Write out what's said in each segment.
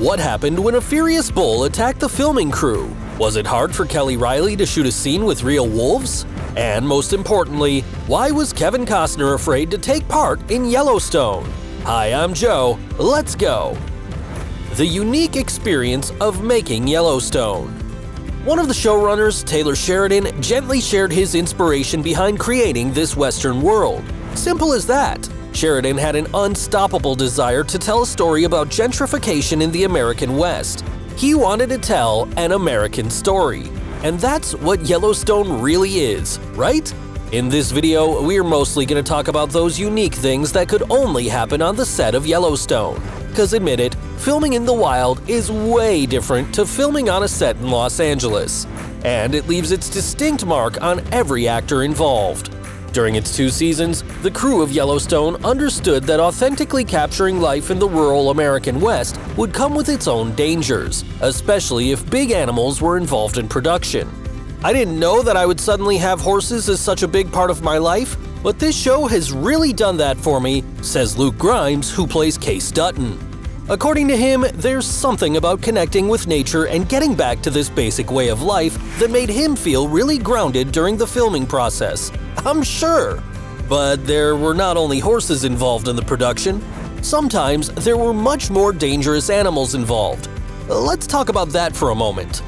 What happened when a furious bull attacked the filming crew? Was it hard for Kelly Reilly to shoot a scene with real wolves? And most importantly, why was Kevin Costner afraid to take part in Yellowstone? Hi, I'm Joe. Let's go! The unique experience of making Yellowstone. One of the showrunners, Taylor Sheridan, gently shared his inspiration behind creating this Western world. Simple as that. Sheridan had an unstoppable desire to tell a story about gentrification in the American West. He wanted to tell an American story. And that's what Yellowstone really is, right? In this video, we're mostly going to talk about those unique things that could only happen on the set of Yellowstone. Cause admit it, filming in the wild is way different to filming on a set in Los Angeles. And it leaves its distinct mark on every actor involved. During its 2 seasons, the crew of Yellowstone understood that authentically capturing life in the rural American West would come with its own dangers, especially if big animals were involved in production. I didn't know that I would suddenly have horses as such a big part of my life, but this show has really done that for me, says Luke Grimes, who plays Kayce Dutton. According to him, there's something about connecting with nature and getting back to this basic way of life that made him feel really grounded during the filming process. I'm sure. But there were not only horses involved in the production. Sometimes there were much more dangerous animals involved. Let's talk about that for a moment.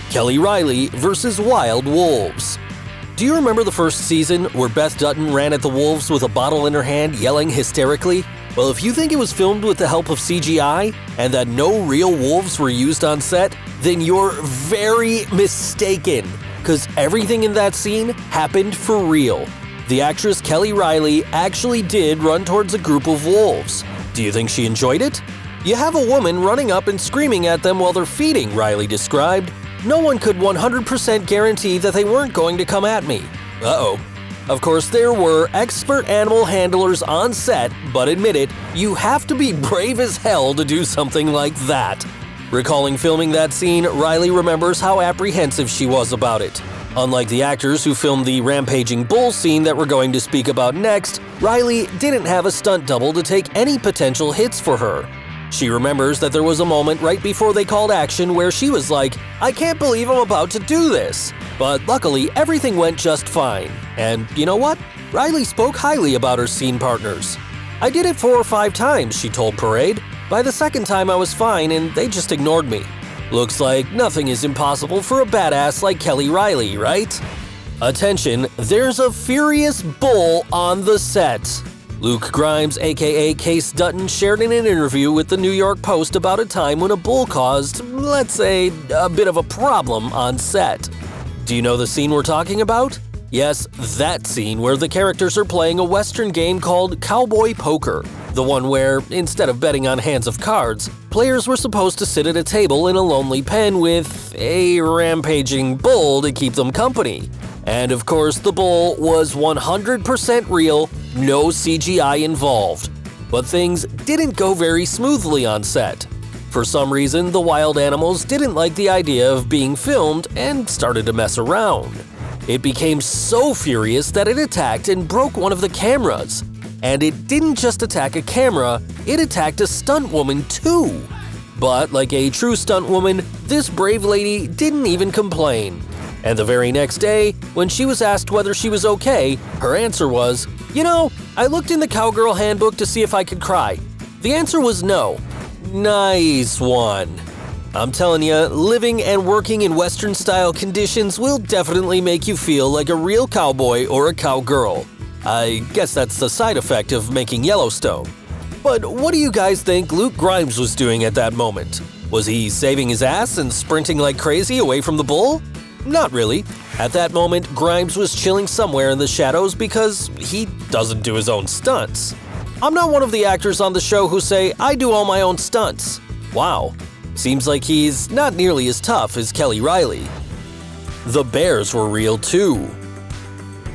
Kelly Reilly versus wild wolves. Do you remember the first season where Beth Dutton ran at the wolves with a bottle in her hand yelling hysterically? Well, if you think it was filmed with the help of CGI and that no real wolves were used on set, then you're very mistaken, because everything in that scene happened for real. The actress Kelly Reilly actually did run towards a group of wolves. Do you think she enjoyed it? You have a woman running up and screaming at them while they're feeding, Reilly described. No one could 100% guarantee that they weren't going to come at me. Uh-oh. Of course, there were expert animal handlers on set, but admit it, you have to be brave as hell to do something like that. Recalling filming that scene, Reilly remembers how apprehensive she was about it. Unlike the actors who filmed the rampaging bull scene that we're going to speak about next, Reilly didn't have a stunt double to take any potential hits for her. She remembers that there was a moment right before they called action where she was like, "I can't believe I'm about to do this." But luckily, everything went just fine. And you know what? Reilly spoke highly about her scene partners. "I did it 4 or 5 times, she told Parade. "By the second time I was fine and they just ignored me." Looks like nothing is impossible for a badass like Kelly Reilly, right? Attention, there's a furious bull on the set. Luke Grimes, aka Kayce Dutton, shared in an interview with the New York Post about a time when a bull caused, let's say, a bit of a problem on set. Do you know the scene we're talking about? Yes, that scene where the characters are playing a Western game called Cowboy Poker. The one where, instead of betting on hands of cards, players were supposed to sit at a table in a lonely pen with a rampaging bull to keep them company. And of course, the bull was 100% real, no CGI involved. But things didn't go very smoothly on set. For some reason, the wild animals didn't like the idea of being filmed and started to mess around. It became so furious that it attacked and broke one of the cameras. And it didn't just attack a camera, it attacked a stunt woman too. But like a true stunt woman, this brave lady didn't even complain. And the very next day, when she was asked whether she was okay, her answer was, "You know, I looked in the Cowgirl Handbook to see if I could cry. The answer was no." Nice one. I'm telling you, living and working in Western-style conditions will definitely make you feel like a real cowboy or a cowgirl. I guess that's the side effect of making Yellowstone. But what do you guys think Luke Grimes was doing at that moment? Was he saving his ass and sprinting like crazy away from the bull? Not really. At that moment, Grimes was chilling somewhere in the shadows because he doesn't do his own stunts. I'm not one of the actors on the show who say, "I do all my own stunts." Wow. Seems like he's not nearly as tough as Kelly Reilly. The bears were real too.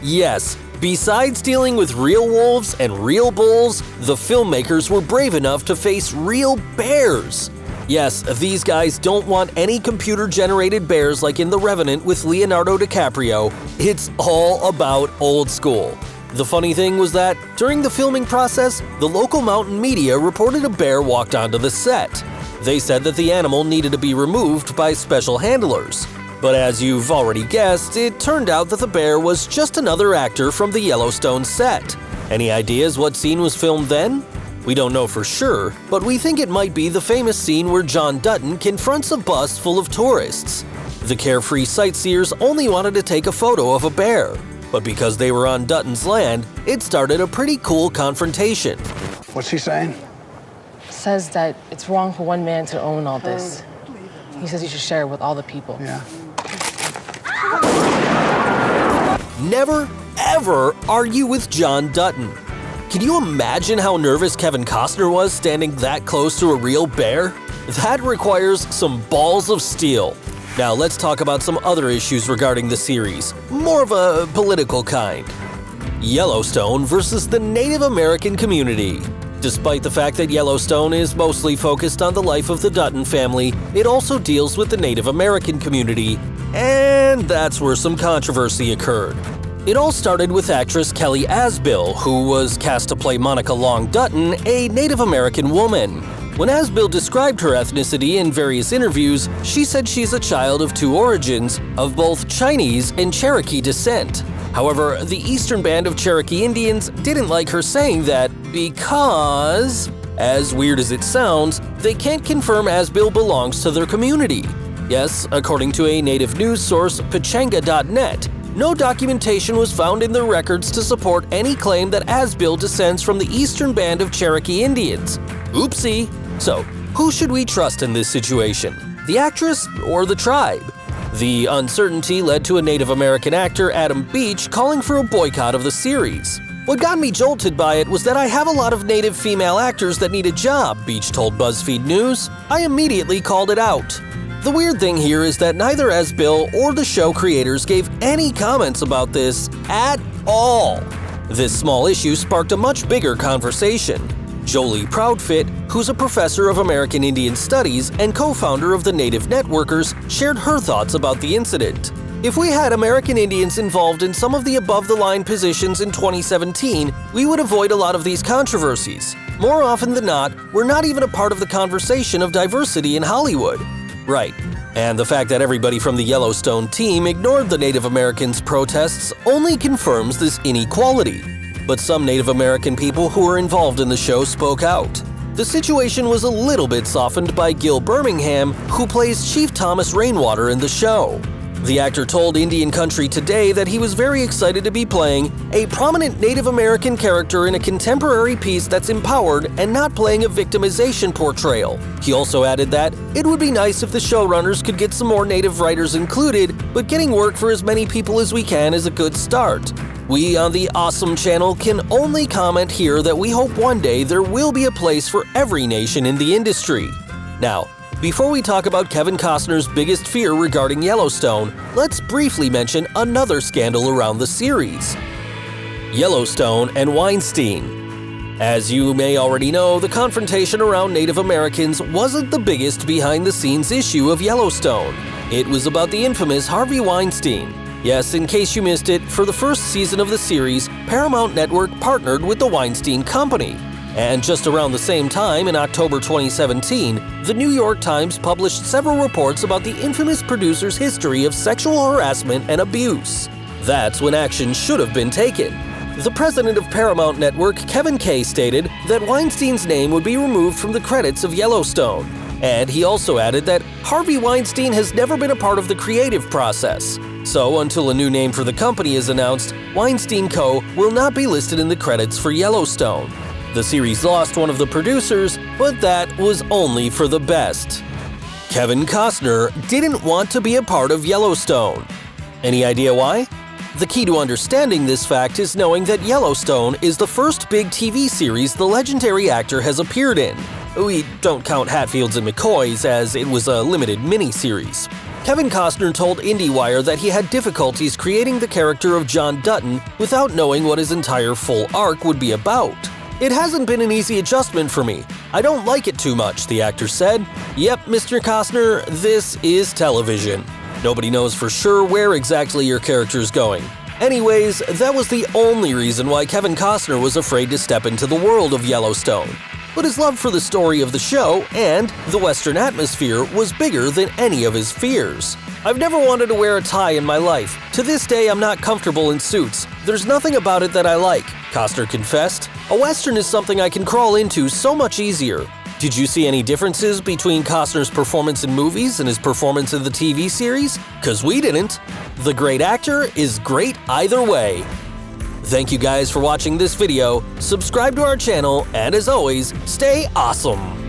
Yes, besides dealing with real wolves and real bulls, the filmmakers were brave enough to face real bears. Yes, these guys don't want any computer-generated bears like in The Revenant with Leonardo DiCaprio. It's all about old school. The funny thing was that, during the filming process, the local mountain media reported a bear walked onto the set. They said that the animal needed to be removed by special handlers. But as you've already guessed, it turned out that the bear was just another actor from the Yellowstone set. Any ideas what scene was filmed then? We don't know for sure, but we think it might be the famous scene where John Dutton confronts a bus full of tourists. The carefree sightseers only wanted to take a photo of a bear, but because they were on Dutton's land, it started a pretty cool confrontation. What's he saying? Says that it's wrong for one man to own all this. He says you should share it with all the people. Yeah. Never, ever argue with John Dutton. Can you imagine how nervous Kevin Costner was standing that close to a real bear? That requires some balls of steel. Now let's talk about some other issues regarding the series, more of a political kind. Yellowstone versus the Native American community. Despite the fact that Yellowstone is mostly focused on the life of the Dutton family, it also deals with the Native American community, and that's where some controversy occurred. It all started with actress Kelly Asbill, who was cast to play Monica Long Dutton, a Native American woman. When Asbill described her ethnicity in various interviews, she said she's a child of two origins, of both Chinese and Cherokee descent. However, the Eastern Band of Cherokee Indians didn't like her saying that because, as weird as it sounds, they can't confirm Asbill belongs to their community. Yes, according to a native news source, Pechanga.net, no documentation was found in the records to support any claim that Asbill descends from the Eastern Band of Cherokee Indians. Oopsie! So, who should we trust in this situation? The actress or the tribe? The uncertainty led to a Native American actor, Adam Beach, calling for a boycott of the series. What got me jolted by it was that I have a lot of Native female actors that need a job, Beach told BuzzFeed News. I immediately called it out. The weird thing here is that neither Asbill or the show creators gave any comments about this at all. This small issue sparked a much bigger conversation. Jolie Proudfit, who's a professor of American Indian Studies and co-founder of the Native Networkers, shared her thoughts about the incident. If we had American Indians involved in some of the above-the-line positions in 2017, we would avoid a lot of these controversies. More often than not, we're not even a part of the conversation of diversity in Hollywood. Right. And the fact that everybody from the Yellowstone team ignored the Native Americans' protests only confirms this inequality. But some Native American people who were involved in the show spoke out. The situation was a little bit softened by Gil Birmingham, who plays Chief Thomas Rainwater in the show. The actor told Indian Country Today that he was very excited to be playing a prominent Native American character in a contemporary piece that's empowered and not playing a victimization portrayal. He also added that it would be nice if the showrunners could get some more Native writers included, but getting work for as many people as we can is a good start. We on the Awesome channel can only comment here that we hope one day there will be a place for every nation in the industry. Now, before we talk about Kevin Costner's biggest fear regarding Yellowstone, let's briefly mention another scandal around the series: Yellowstone and Weinstein. As you may already know, the confrontation around Native Americans wasn't the biggest behind-the-scenes issue of Yellowstone. It was about the infamous Harvey Weinstein. Yes, in case you missed it, for the first season of the series, Paramount Network partnered with the Weinstein Company. And just around the same time, in October 2017, the New York Times published several reports about the infamous producer's history of sexual harassment and abuse. That's when action should have been taken. The president of Paramount Network, Kevin Costner, stated that Weinstein's name would be removed from the credits of Yellowstone. And he also added that Harvey Weinstein has never been a part of the creative process. So until a new name for the company is announced, Weinstein Co. will not be listed in the credits for Yellowstone. The series lost one of the producers, but that was only for the best. Kevin Costner didn't want to be a part of Yellowstone. Any idea why? The key to understanding this fact is knowing that Yellowstone is the first big TV series the legendary actor has appeared in. We don't count Hatfields and McCoys, as it was a limited miniseries. Kevin Costner told IndieWire that he had difficulties creating the character of John Dutton without knowing what his entire full arc would be about. "It hasn't been an easy adjustment for me. I don't like it too much," the actor said. Yep, Mr. Costner, this is television. Nobody knows for sure where exactly your character is going. Anyways, that was the only reason why Kevin Costner was afraid to step into the world of Yellowstone. but his love for the story of the show and the Western atmosphere was bigger than any of his fears. I've never wanted to wear a tie in my life. To this day, I'm not comfortable in suits. There's nothing about it that I like, Costner confessed. A Western is something I can crawl into so much easier. Did you see any differences between Costner's performance in movies and his performance in the TV series? 'Cause we didn't. The great actor is great either way. Thank you guys for watching this video, subscribe to our channel, and as always, stay awesome!